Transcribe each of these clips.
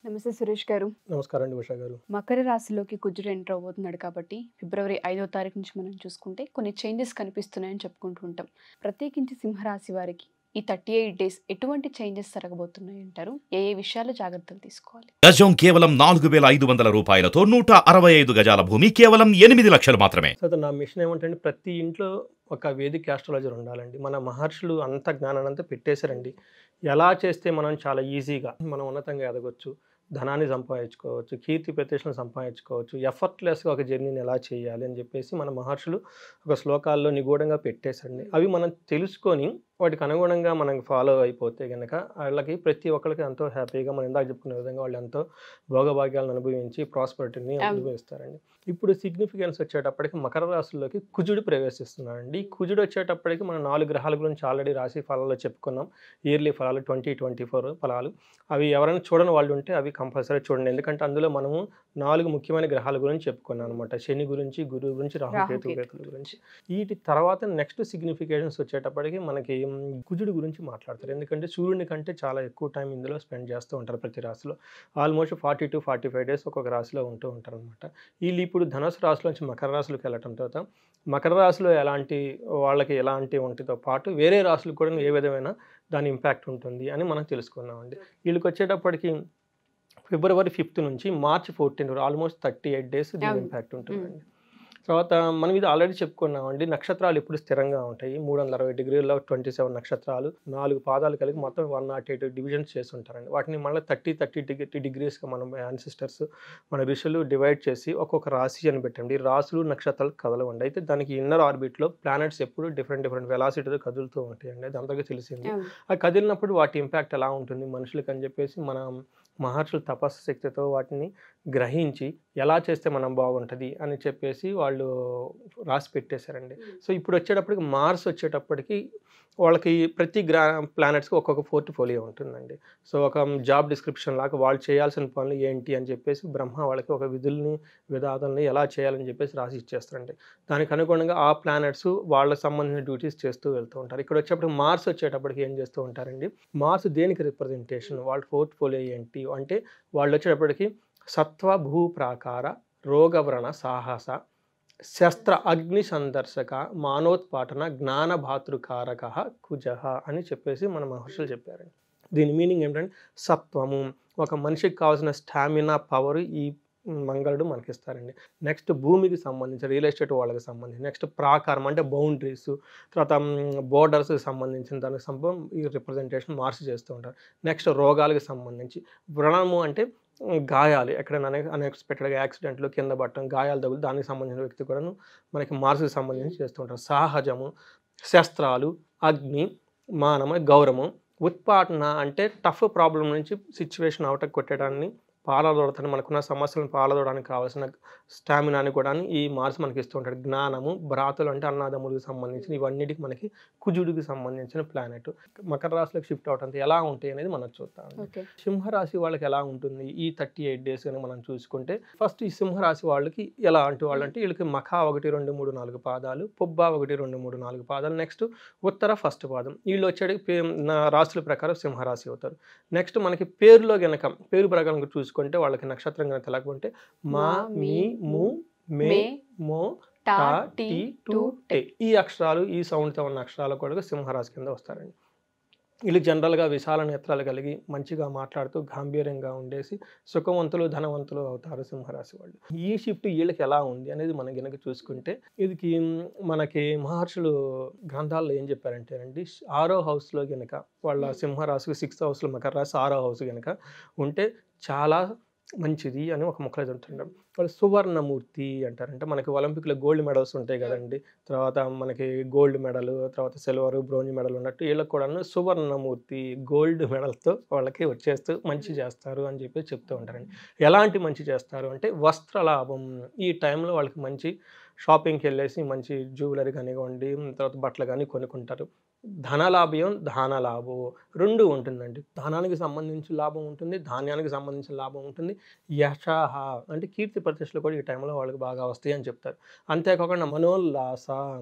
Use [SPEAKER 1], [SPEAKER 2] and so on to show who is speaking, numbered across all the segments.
[SPEAKER 1] నమస్తే సురేష్ గారు.
[SPEAKER 2] నమస్కారం అండి ఉషా గారు.
[SPEAKER 1] మకర రాశిలోకి కుజుడు ఎంటర్ అవబోతున్నాడు కాబట్టి ఫిబ్రవరి 5వ తారీఖు నుంచి మనం చూసుకుంటే కొన్ని చేంజెస్ కనిపిస్తున్నాయని చెప్పుకుంటూ ఉంటాం. ప్రత్యేకించి సింహరాశి వారికి ఈ 38 డేస్ ఎటువంటి చేంజెస్ జరగబోతున్నాయి అంటారు? ఏ విషయాల్లో జాగ్రత్తలు తీసుకోవాలి?
[SPEAKER 3] గజం కేవలం 4,500 రూపాయలతో 165 గజాల భూమి కేవలం 8 లక్షలు మాత్రమే.
[SPEAKER 2] సో నా మిషన్ ఏమంటే ప్రతి ఇంట్లో ఒక వేదిక ఆస్ట్రాలజర్ ఉండాలండి. మన మహర్షులు అంత జ్ఞానాన్ని అంతా పెట్టేశారండి. ఎలా చేస్తే మనం చాలా ఈజీగా మనం ఉన్నతంగా ఎదగొచ్చు, ధనాన్ని సంపాదించుకోవచ్చు, కీర్తి ప్రతిష్టలను సంపాదించుకోవచ్చు, ఎఫర్ట్లెస్గా ఒక జర్నీని ఎలా చేయాలి అని చెప్పేసి మన మహర్షులు ఒక శ్లోకాల్లో నిగూఢంగా పెట్టేశారండి. అవి మనం తెలుసుకొని వాటికి అనుగుణంగా మనం ఫాలో అయిపోతే కనుక వాళ్ళకి ప్రతి ఒక్కరికి ఎంతో హ్యాపీగా మనం ఇందాక చెప్పుకునే విధంగా వాళ్ళు ఎంతో భోగభాగ్యాలను అనుభవించి ప్రాస్పరిటీని అనుభవిస్తారండి. ఇప్పుడు సిగ్నిఫికెన్స్ వచ్చేటప్పటికి మకర రాశుల్లోకి కుజుడు ప్రవేశిస్తున్నారండి. కుజుడు వచ్చేటప్పటికి మనం 4 గ్రహాల గురించి ఆల్రెడీ రాశి ఫలాల్లో చెప్పుకున్నాం. ఇయర్లీ ఫలాలు 2024 ఫలాలు. అవి ఎవరైనా చూడని వాళ్ళు ఉంటే అవి కంపల్సరీ చూడండి. ఎందుకంటే అందులో మనము 4 ముఖ్యమైన గ్రహాల గురించి చెప్పుకున్నాం అనమాట. శని గురించి, గురువు గురించి, రాహుకేతుల గురించి. వీటి తర్వాత నెక్స్ట్ సిగ్నిఫికేషన్స్ వచ్చేటప్పటికి మనకి కుజుడు గురించి మాట్లాడతారు. ఎందుకంటే సూర్యుని కంటే చాలా ఎక్కువ టైం ఇందులో స్పెండ్ చేస్తూ ఉంటారు ప్రతి రాశిలో. ఆల్మోస్ట్ 40 to 45 డేస్ ఒక్కొక్క రాశిలో ఉంటూ ఉంటారు అనమాట. వీళ్ళు ఇప్పుడు ధనుసు రాశిలోంచి మకర రాశిలోకి వెళ్ళటం తర్వాత మకర రాశిలో వాళ్ళకి ఎలాంటి ఉంటుందో పాటు వేరే రాశులకు కూడా ఏ విధమైన దాని ఇంపాక్ట్ ఉంటుంది అని మనం తెలుసుకున్నామండి. వీళ్ళకి వచ్చేటప్పటికి ఫిబ్రవరి 5th నుంచి మార్చ్ 14 ఆల్మోస్ట్ 38 డేస్ దీని ఇంపాక్ట్ ఉంటుందండి. తర్వాత మనం ఇది ఆల్రెడీ చెప్పుకున్నామండి. నక్షత్రాలు ఎప్పుడు స్థిరంగా ఉంటాయి. 360 డిగ్రీల్లో 27 నక్షత్రాలు 4 పాదాలు కలిగి మొత్తం 108 డివిజన్స్ చేసి ఉంటారండి. వాటిని మళ్ళీ 30 డిగ్రీస్గా మనం యాన్సిస్టర్స్ మన ఋషులు డివైడ్ చేసి ఒక్కొక్క రాశి అని పెట్టండి. రాశులు నక్షత్రాలు కదలవండి. అయితే దానికి ఇన్నర్ ఆర్బిట్లో ప్లానెట్స్ ఎప్పుడు డిఫరెంట్ వెలాసిటీతో కదులుతూ ఉంటాయండి. అది అందరికీ తెలిసింది. ఆ కదిలినప్పుడు వాటి ఇంపాక్ట్ ఎలా ఉంటుంది మనుషులకి అని చెప్పేసి మనం మహర్షులు తపస్సు శక్తితో వాటిని గ్రహించి ఎలా చేస్తే మనం బాగుంటుంది అని చెప్పేసి వాళ్ళు రాసి పెట్టేశారండి. సో ఇప్పుడు వచ్చేటప్పటికి మార్స్ వచ్చేటప్పటికి వాళ్ళకి ప్రతి ప్లానెట్స్కి ఒక్కొక్క పోర్ట్ఫోలియో ఉంటుందండి. సో ఒక జాబ్ డిస్క్రిప్షన్ లాగా వాళ్ళు చేయాల్సిన పనులు ఏంటి అని చెప్పేసి బ్రహ్మ వాళ్ళకి ఒక విధుల్ని విధానాలని ఎలా చేయాలని చెప్పేసి రాసి ఇచ్చేస్తారండి. దానికి అనుగుణంగా ఆ ప్లానెట్స్ వాళ్ళకి సంబంధించిన డ్యూటీస్ చేస్తూ వెళ్తూ ఉంటారు. ఇక్కడ వచ్చేటప్పుడు మార్స్ వచ్చేటప్పటికి ఏం చేస్తూ ఉంటారండి, మార్స్ దేనికి రిప్రజెంటేషన్, వాళ్ళ పోర్ట్ఫోలియో ఏంటి అంటే వాళ్ళు వచ్చేటప్పటికి సత్వ భూ ప్రాకార రోగవ్రణ సాహస శస్త్ర అగ్ని సందర్శక మానోత్పాటన జ్ఞానభాతృకారక కుజహ అని చెప్పేసి మన మహర్షులు చెప్పారండి. దీని మీనింగ్ ఏంటంటే సత్వము, ఒక మనిషికి కావాల్సిన స్టామినా, పవర్ ఈ మంగళుడు మనకిస్తారండి. నెక్స్ట్ భూమికి సంబంధించి రియల్ ఎస్టేట్ వాళ్ళకి సంబంధించి, నెక్స్ట్ ప్రాకారం అంటే బౌండరీస్, తర్వాత బోర్డర్స్కి సంబంధించిన దానికి ఈ రిప్రజెంటేషన్ మార్చి చేస్తూ ఉంటారు. నెక్స్ట్ రోగాలకు సంబంధించి వ్రణము అంటే గాయాలు, ఎక్కడైనా అన్ఎక్స్పెక్టెడ్గా యాక్సిడెంట్లు కింద పట్టడం, గాయాలు తగులు, దానికి సంబంధించిన వ్యక్తి కూడాను మనకి మార్క్స్కి సంబంధించి చేస్తూ ఉంటారు. సహజము, శస్త్రాలు, అగ్ని, మానవ, గౌరవం, ఉత్పాటన అంటే టఫ్ ప్రాబ్లం నుంచి సిచ్యువేషన్ అవుట కొట్టడాన్ని, పాలదోడతాను మనకున్న సమస్యలను పాలదోడానికి కావాల్సిన స్టామినాని కూడా ఈ మార్స్ మనకి ఇస్తూ ఉంటాడు. జ్ఞానము, భ్రాతులు అంటే అన్నాదమ్ములకు సంబంధించిన ఇవన్నిటికి మనకి కుజుడికి సంబంధించిన ప్లానెట్. మకర రాశిలోకి షిఫ్ట్ అవటం ఎలా ఉంటాయి అనేది మనం చూస్తాం. సింహరాశి వాళ్ళకి ఎలా ఉంటుంది ఈ 38 డేస్ అని మనం చూసుకుంటే, ఫస్ట్ ఈ సింహరాశి వాళ్ళకి ఎలా అంటే వీళ్ళకి మఖ 1, 2, 3, 4 పాదాలు, పుబ్బ 1, 2, 3, 4 పాదాలు, నెక్స్ట్ ఉత్తర ఫస్ట్ పాదం. వీళ్ళు వచ్చేటికి రాశుల ప్రకారం సింహరాశి అవుతారు. నెక్స్ట్ మనకి పేరులో గనక పేరు ప్రకారం చూసుకుంటే వాళ్ళకి నక్షత్రం కనుక తెలకుంటే మా, మీ, ము, మే, మో, టా, టీ, టు, టే ఈ అక్షరాలు, ఈ సౌండ్తో ఉన్న అక్షరాలు కూడా సింహరాశి కింద వస్తారండి. వీళ్ళు జనరల్గా విశాల నేత్రాలు కలిగి మంచిగా మాట్లాడుతూ గాంభీర్యంగా ఉండేసి సుఖవంతులు, ధనవంతులు అవుతారు సింహరాశి వాళ్ళు. ఈ షిఫ్ట్ వీళ్ళకి ఎలా ఉంది అనేది మనం కనుక చూసుకుంటే, ఇది మనకి మహర్షులు గ్రంథాల్లో ఏం చెప్పారంటేనండి, 6వ హౌస్లో కనుక వాళ్ళ సింహరాశికి 6th హౌస్లో మకర రాశి 6వ హౌస్ కనుక ఉంటే చాలా మంచిది అని ఒక మొక్కలు చెప్తుంటాం. వాళ్ళు సువర్ణమూర్తి అంటారంటే మనకి ఒలింపిక్లో గోల్డ్ మెడల్స్ ఉంటాయి కదండి, తర్వాత మనకి గోల్డ్ మెడల్, తర్వాత సిల్వర్, బ్రోంజ్ మెడల్ ఉన్నట్టు వీళ్ళకి కూడా సువర్ణమూర్తి గోల్డ్ మెడల్తో వాళ్ళకి వచ్చేస్తూ మంచి చేస్తారు అని చెప్పి చెప్తూ ఉంటారండి. ఎలాంటి మంచి చేస్తారు అంటే వస్త్రలాభం. ఈ టైంలో వాళ్ళకి మంచి షాపింగ్కి వెళ్ళేసి మంచి జ్యువెలరీ కానివ్వండి, తర్వాత బట్టలు కానీ కొనుక్కుంటారు. ధనలాభ్యం, ధానలాభం, రెండు ఉంటుందండి. ధనానికి సంబంధించిన లాభం ఉంటుంది, ధాన్యానికి సంబంధించిన లాభం ఉంటుంది. యశః అంటే కీర్తి ప్రతిష్టలు కూడా ఈ టైంలో వాళ్ళకి బాగా వస్తాయి అని చెప్తారు. అంతేకాకుండా మనోల్లాస,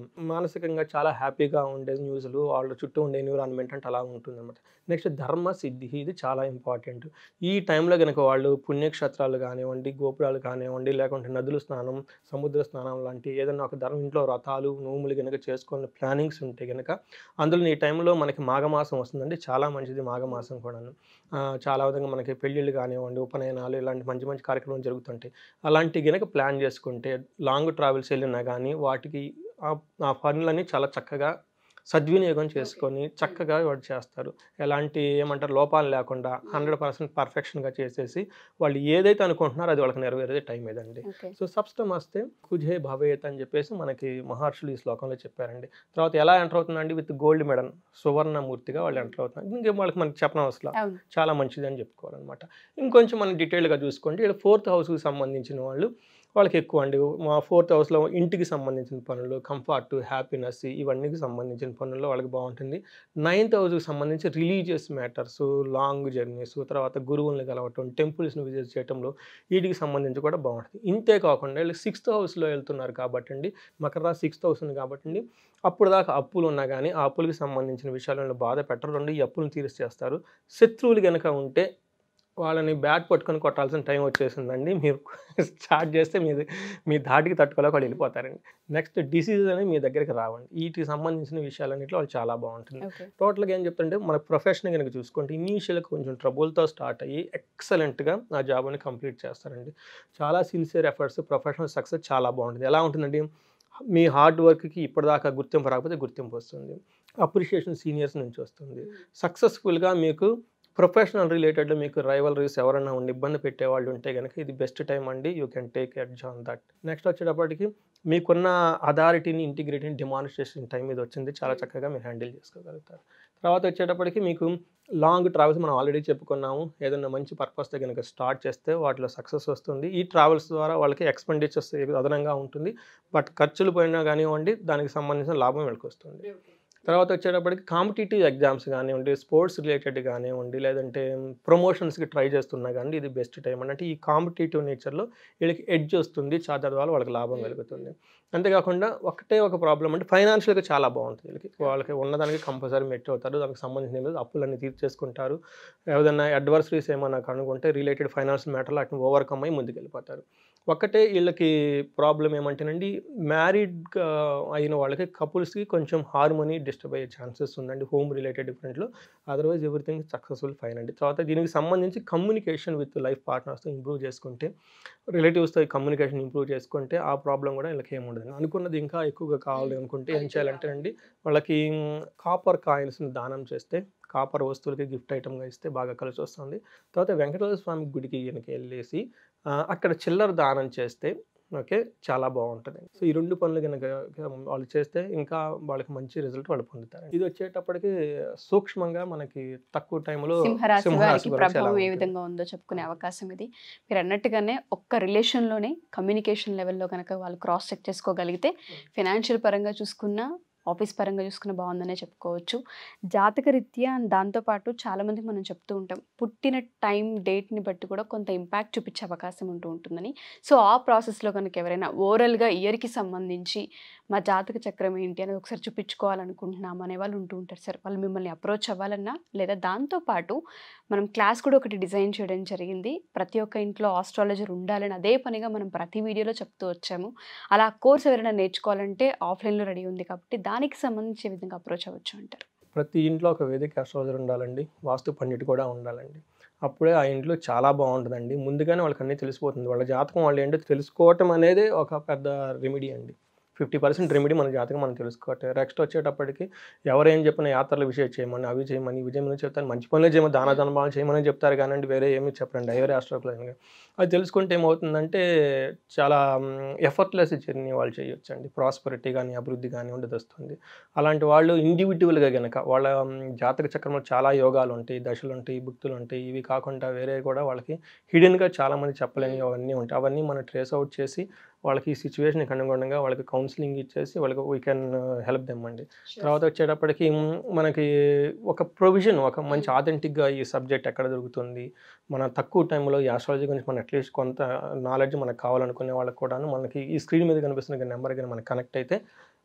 [SPEAKER 2] మానసికంగా చాలా హ్యాపీగా ఉండే న్యూస్లు, వాళ్ళ చుట్టూ ఉండే ఎన్విరాన్మెంట్ అంటే అలా ఉంటుందన్నమాట. నెక్స్ట్ ధర్మ సిద్ధి, ఇది చాలా ఇంపార్టెంట్. ఈ టైంలో కనుక వాళ్ళు పుణ్యక్షేత్రాలు కానివ్వండి, గోపురాలు కానివ్వండి, లేకుంటే నదులు స్నానం, సముద్ర స్నానం లాంటి ఏదైనా ఒక ఇంట్లో వ్రతాలు నోములు కనుక చేసుకున్న ప్లానింగ్స్ ఉంటే కనుక, అందులో ఈ టైంలో మనకి మాఘమాసం వస్తుందండి. చాలా మంచిది మాఘమాసం కూడాను. చాలా విధంగా మనకి పెళ్ళిళ్ళు కానివ్వండి, ఉపనయనాలు ఇలాంటి మంచి మంచి కార్యక్రమాలు జరుగుతుంటాయి. అలాంటి కనుక ప్లాన్ చేసుకుంటే లాంగ్ ట్రావెల్స్ వెళ్ళినా కానీ వాటికి ఆ పనులన్నీ చాలా చక్కగా సద్వినియోగం చేసుకొని చక్కగా వాడు చేస్తారు. ఎలాంటి ఏమంటారు లోపాలు లేకుండా 100% పర్ఫెక్షన్గా చేసేసి వాళ్ళు ఏదైతే అనుకుంటున్నారో అది వాళ్ళకి నెరవేరేదే టైం ఏదండి. సో సప్తమస్తే కుజే భవేత్ అని చెప్పేసి మనకి మహర్షులు ఈ శ్లోకంలో చెప్పారండి. తర్వాత ఎలా ఎంటర్ అవుతుందండి, విత్ గోల్డ్ మెడల్ సువర్ణమూర్తిగా వాళ్ళు ఎంటర్ అవుతున్నారు. ఇంకేం వాళ్ళకి మనకి చెప్పడం అసలు చాలా మంచిది అని చెప్పుకోవాలన్నమాట. ఇంకొంచెం మనం డీటెయిల్గా చూసుకోండి, ఇక్కడ 4th హౌస్కి సంబంధించిన వాళ్ళకి ఎక్కువ అండి. మా 4th హౌస్లో ఇంటికి సంబంధించిన పనులు, కంఫర్ట్, హ్యాపీనెస్ ఇవన్నీకి సంబంధించిన పనుల్లో వాళ్ళకి బాగుంటుంది. 9th హౌస్కి సంబంధించి రిలీజియస్ మ్యాటర్స్, లాంగ్ జర్నీస్, తర్వాత గురువుల్ని కలవటం, టెంపుల్స్ని విజిట్ చేయడంలో వీటికి సంబంధించి కూడా బాగుంటుంది. ఇంతే కాకుండా వీళ్ళు 6th హౌస్లో వెళ్తున్నారు కాబట్టి అండి, మకర రాశి 6th హౌస్ ఉంది కాబట్టి అండి, అప్పుడు దాకా అప్పులు ఉన్నా కానీ ఆ అప్పులకి సంబంధించిన విషయాలను బాధ పెట్టరు, ఈ అప్పులను తీర్చేస్తారు. శత్రువులు కనుక ఉంటే వాళ్ళని బ్యాట్ పట్టుకొని కొట్టాల్సిన టైం వచ్చేసిందండి. మీరు స్టార్ట్ చేస్తే మీ ధాటికి తట్టుకోలేక వాళ్ళు వెళ్ళిపోతారండి. నెక్స్ట్ డిసీజెస్ అనేవి మీ దగ్గరికి రావండి. వీటికి సంబంధించిన విషయాలన్నింటిలో వాళ్ళు చాలా బాగుంటుంది. టోటల్గా ఏం చెప్తుంటే మన ప్రొఫెషన్ కనుక చూసుకుంటే ఇనీషియల్గా కొంచెం ట్రబుల్తో స్టార్ట్ అయ్యి ఎక్సలెంట్గా ఆ జాబ్ని కంప్లీట్ చేస్తారండి. చాలా సిన్సియర్ ఎఫర్ట్స్, ప్రొఫెషనల్ సక్సెస్ చాలా బాగుంటుంది. ఎలా ఉంటుందండి, మీ హార్డ్ వర్క్కి ఇప్పటిదాకా గుర్తింపు రాకపోతే గుర్తింపు వస్తుంది, అప్రిషియేషన్ సీనియర్స్ నుంచి వస్తుంది. సక్సెస్ఫుల్గా మీకు ప్రొఫెషనల్ రిలేటెడ్లో మీకు రైవలరీస్ ఎవరైనా ఉండి ఇబ్బంది పెట్టేవాళ్ళు ఉంటే కనుక ఇది బెస్ట్ టైం అండి. You can take edge on that. Next వచ్చేటప్పటికి మీకున్న అథారిటీని, ఇంటిగ్రిటీని డెమాన్స్ట్రేషన్ టైం ఇది వచ్చింది, చాలా చక్కగా మీరు హ్యాండిల్ చేసుకోగలుగుతారు. తర్వాత వచ్చేటప్పటికి మీకు లాంగ్ ట్రావెల్స్ మనం ఆల్రెడీ చెప్పుకున్నాము. ఏదైనా మంచి పర్పస్తో కనుక స్టార్ట్ చేస్తే వాటిలో సక్సెస్ వస్తుంది. ఈ ట్రావెల్స్ ద్వారా వాళ్ళకి ఎక్స్పెండిచర్స్ అదనంగా ఉంటుంది, బట్ ఖర్చులు పోయినా కానివ్వండి దానికి సంబంధించిన లాభం వీళ్ళకి వస్తుంది. తర్వాత వచ్చేటప్పటికి కాంపిటేటివ్ ఎగ్జామ్స్ కానివ్వండి, స్పోర్ట్స్ రిలేటెడ్ కానివ్వండి, లేదంటే ప్రమోషన్స్కి ట్రై చేస్తున్నా కానీ ఇది బెస్ట్ టైం అంటే ఈ కాంపిటేటివ్ నేచర్లో వీళ్ళకి ఎడ్జ్ వస్తుంది, ద్వారా వాళ్ళకి లాభం కలుగుతుంది. అంతేకాకుండా ఒక ప్రాబ్లం అంటే ఫైనాన్షియల్గా చాలా బాగుంటుంది. వాళ్ళకి ఉన్నదానికి కంపల్సరీ మెట్ అవుతారు, దానికి సంబంధించిన అప్పులన్నీ తీర్చేసుకుంటారు. ఏదైనా అడ్వర్సరీస్ ఏమన్నా కనుక్కుంటే రిలేటెడ్ ఫైనాన్షియల్ మ్యాటర్లో వాటిని ఓవర్కమ్ అయ్యి ముందుకు వెళ్ళిపోతారు. వీళ్ళకి ప్రాబ్లం ఏమంటేనండి, మ్యారీడ్ అయిన వాళ్ళకి కపుల్స్కి కొంచెం హార్మోనీ డిస్టర్బ్ అయ్యే ఛాన్సెస్ ఉందండి హోమ్ రిలేటెడ్ డిఫరెంట్లో. అదర్వైజ్ ఎవ్రీథింగ్ సక్సెస్ఫుల్ ఫైన్ అండి. తర్వాత దీనికి సంబంధించి కమ్యూనికేషన్ విత్ లైఫ్ పార్ట్నర్స్తో ఇంప్రూవ్ చేసుకుంటే, రిలేటివ్స్తో కమ్యూనికేషన్ ఇంప్రూవ్ చేసుకుంటే ఆ ప్రాబ్లం కూడా వీళ్ళకి ఏముండదు. అనుకున్నది ఇంకా ఎక్కువగా కావాలి అనుకుంటే ఏం చేయాలంటే అండి, వాళ్ళకి కాపర్ కాయిన్స్ని దానం చేస్తే, కాపర్ వస్తువులకి గిఫ్ట్ ఐటమ్గా ఇస్తే బాగా కలిసి వస్తుంది. తర్వాత వెంకటేశ్వర స్వామి గుడికి కనుక వెళ్ళేసి అక్కడ చిల్లర దానం చేస్తే చాలా బాగుంటుంది. సో ఈ 2 పనులు కనుక వాళ్ళు చేస్తే ఇంకా వాళ్ళకి మంచి రిజల్ట్ వాళ్ళు పొందుతారు. ఇది వచ్చేటప్పటికి సూక్ష్మంగా మనకి తక్కువ టైంలో
[SPEAKER 1] సింహరాశి వారికి ప్రభావం ఏ విధంగా ఉందో చెప్పుకునే అవకాశం ఇది. మీరు అన్నట్టుగానే ఒక్క రిలేషన్లోనే కమ్యూనికేషన్ లెవెల్లో కనుక వాళ్ళు క్రాస్ చెక్ చేసుకోగలిగితే ఫైనాన్షియల్ పరంగా చూసుకున్నా, ఆఫీస్ పరంగా చూసుకున్న బాగుందనే చెప్పుకోవచ్చు. జాతక రీత్యా దాంతోపాటు చాలామందికి మనం చెప్తూ ఉంటాం, పుట్టిన టైం డేట్ని బట్టి కూడా కొంత ఇంపాక్ట్ చూపించే అవకాశం ఉంటుందని. సో ఆ ప్రాసెస్లో కనుక ఎవరైనా ఓవరాల్గా ఇయర్కి సంబంధించి మా జాతక చక్రం ఏంటి అనేది ఒకసారి చూపించుకోవాలనుకుంటున్నాం అనే వాళ్ళు ఉంటూ ఉంటారు సార్. వాళ్ళు మిమ్మల్ని అప్రోచ్ అవ్వాలన్నా, లేదా దాంతోపాటు మనం క్లాస్ కూడా ఒకటి డిజైన్ చేయడం జరిగింది. ప్రతి ఒక్క ఇంట్లో ఆస్ట్రాలజర్ ఉండాలని అదే పనిగా మనం ప్రతి వీడియోలో చెప్తూ వచ్చాము. అలా కోర్స్ ఎవరైనా నేర్చుకోవాలంటే ఆఫ్లైన్లో రెడీ ఉంది కాబట్టి దానికి సంబంధించి ఏ విధంగా అప్రోచ్ అవ్వచ్చు అంటారు?
[SPEAKER 2] ప్రతి ఇంట్లో ఒక వేదిక ఆస్ట్రాలజర్ ఉండాలండి, వాస్తు పండిట్ కూడా ఉండాలండి. అప్పుడే ఆ ఇంట్లో చాలా బాగుంటుందండి. ముందుగానే వాళ్ళకి అన్నీ తెలిసిపోతుంది. వాళ్ళ జాతకం వాళ్ళు ఏంటో తెలుసుకోవటం అనేది ఒక పెద్ద రెమెడీ అండి. 50% రెమెడీ మన జాతకం మనం తెలుసుకోవట్టే. నెక్స్ట్ వచ్చేటప్పటికి ఎవరేం చెప్పిన యాత్రల విషయం చేయమని, అవి చేయమని, ఇవి చేయమని చెప్తారు. మంచి పనులే చేయమని, దాన ధర్మాలు చేయమని చెప్తారు కానీ వేరే ఏమీ చెప్పరండి. ఎవరే ఆస్ట్రాలజర్ అది తెలుసుకుంటే ఏమవుతుందంటే చాలా ఎఫర్ట్లెస్ జర్నీ వాళ్ళు చేయొచ్చండి. ప్రాస్పరిటీ కానీ, అభివృద్ధి కానీ ఉండేది వస్తుంది. అలాంటి వాళ్ళు ఇండివిజువల్గా కనుక వాళ్ళ జాతక చక్రంలో చాలా యోగాలు ఉంటాయి, దశలు ఉంటాయి, భుక్తులు ఉంటాయి. ఇవి కాకుండా వేరే కూడా వాళ్ళకి హిడెన్గా చాలామంది చెప్పలేని అవన్నీ ఉంటాయి. అవన్నీ మనం ట్రేస్ అవుట్ చేసి వాళ్ళకి ఈ సిచ్యువేషన్కి అనుగుణంగా వాళ్ళకి కౌన్సిలింగ్ ఇచ్చేసి వాళ్ళకి వీ కెన్ హెల్ప్ దెమ్ అండి. తర్వాత వచ్చేటప్పటికి మనకి ఒక ప్రొవిజన్, ఒక మంచి ఆథెంటిక్గా ఈ సబ్జెక్ట్ ఎక్కడ దొరుకుతుంది, మన తక్కువ టైంలో ఈ ఆస్ట్రాలజీ గురించి మనం అట్లీస్ట్ కొంత నాలెడ్జ్ మనకు కావాలనుకునే వాళ్ళకి కూడాను మనకి ఈ స్క్రీన్ మీద కనిపిస్తున్న నెంబర్ కానీ మనకి కనెక్ట్ అయితే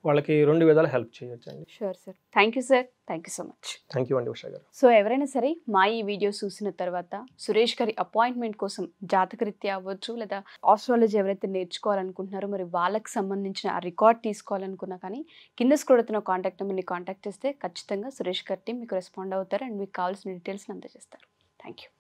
[SPEAKER 2] వాళ్ళకి 2 విధాలు హెల్ప్ చేయొచ్చు అండి.
[SPEAKER 1] Sure sir. Thank you sir. Thank you so much.
[SPEAKER 2] Thank you అండి ఉషా గారు.
[SPEAKER 1] సో ఎవరైనా సరే మా ఈ వీడియో చూసిన తర్వాత సురేష్ గారి అపాయింట్మెంట్ కోసం జాతకరీత్యా అవ్వచ్చు, లేదా ఆస్ట్రాలజీ ఎవరైతే నేర్చుకోవాలనుకుంటున్నారో మరి వాళ్ళకి సంబంధించిన ఆ రికార్డ్ తీసుకోవాలనుకున్నా కానీ కింద స్క్రోల్ అవుతున్న కాంటాక్ట్ నెంబర్ని కాంటాక్ట్ చేస్తే ఖచ్చితంగా సురేష్ గారి టీం మీకు రెస్పాండ్ అవుతారు అండ్ మీకు కావాల్సిన డీటెయిల్స్ని అందజేస్తారు. Thank you.